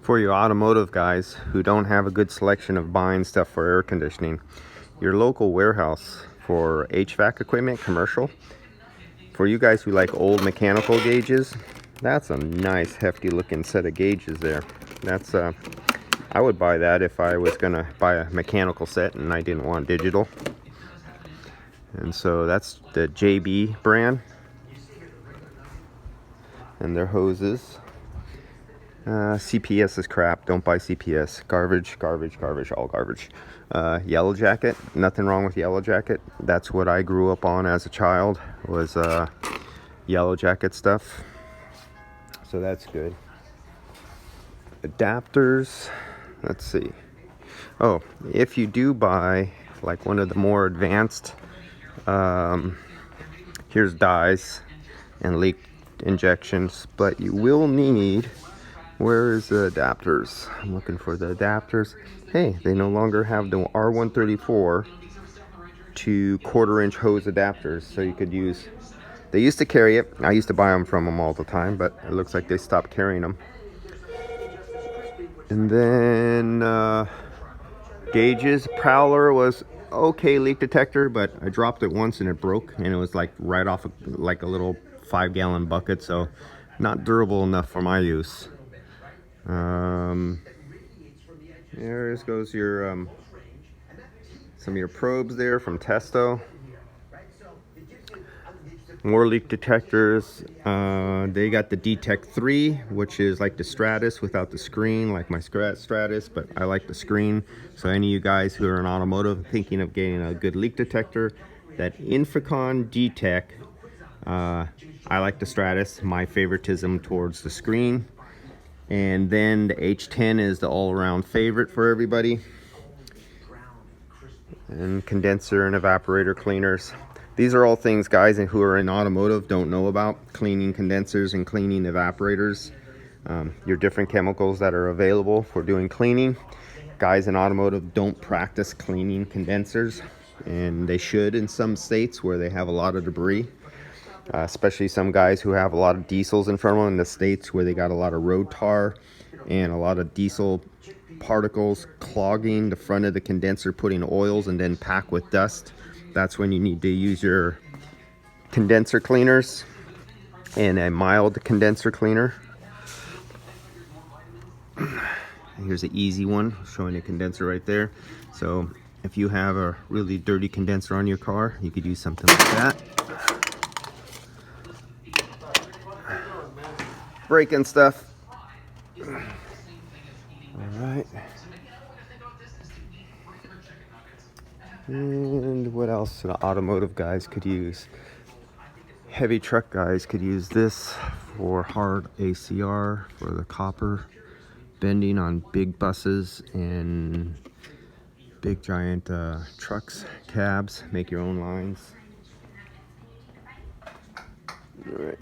For you automotive guys who don't have a good selection of buying stuff for air conditioning, your local warehouse for HVAC equipment, commercial, for you guys who like old mechanical gauges, that's a nice hefty looking set of gauges there. That's I would buy that if I was gonna buy a mechanical set and I didn't want digital. And so that's the JB brand, and their hoses. CPS is crap. Don't buy CPS. Garbage, garbage, garbage, all garbage. Yellow Jacket. Nothing wrong with Yellow Jacket. That's what I grew up on as a child, was Yellow Jacket stuff. So that's good. Adapters. Let's see. Oh, if you do buy like one of the more advanced, here's dyes and leak injections, but you will need, where is the adapters? I'm looking for the adapters. Hey, they no longer have the R134 to 1/4-inch hose adapters, so you could use, they used to carry it. I used to buy them from them all the time, but it looks like they stopped carrying them. And then gauges. Prowler was okay leak detector, but I dropped it once and it broke, and it was like right off like a little 5-gallon bucket, so not durable enough for my use. There goes your some of your probes there from Testo. More leak detectors. They got the Detect 3, which is like the Stratus without the screen, like my Stratus, but I like the screen. So any of you guys who are in automotive thinking of getting a good leak detector, that Inficon Detect, I like the Stratus. My favoritism towards the screen. And then the H10 is the all-around favorite for everybody. And condenser and evaporator cleaners. These are all things guys who are in automotive don't know about. Cleaning condensers and cleaning evaporators. Your different chemicals that are available for doing cleaning. Guys in automotive don't practice cleaning condensers, and they should in some states where they have a lot of debris. Especially some guys who have a lot of diesels in front of them in the states where they got a lot of road tar and a lot of diesel particles clogging the front of the condenser, putting oils and then pack with dust. That's when you need to use your condenser cleaners and a mild condenser cleaner. Here's an easy one showing a condenser right there. So if you have a really dirty condenser on your car, you could use something like that. Breaking stuff. Alright. And what else the automotive guys could use? Heavy truck guys could use this for hard ACR, for the copper bending on big buses and big giant trucks, cabs. Make your own lines. All right.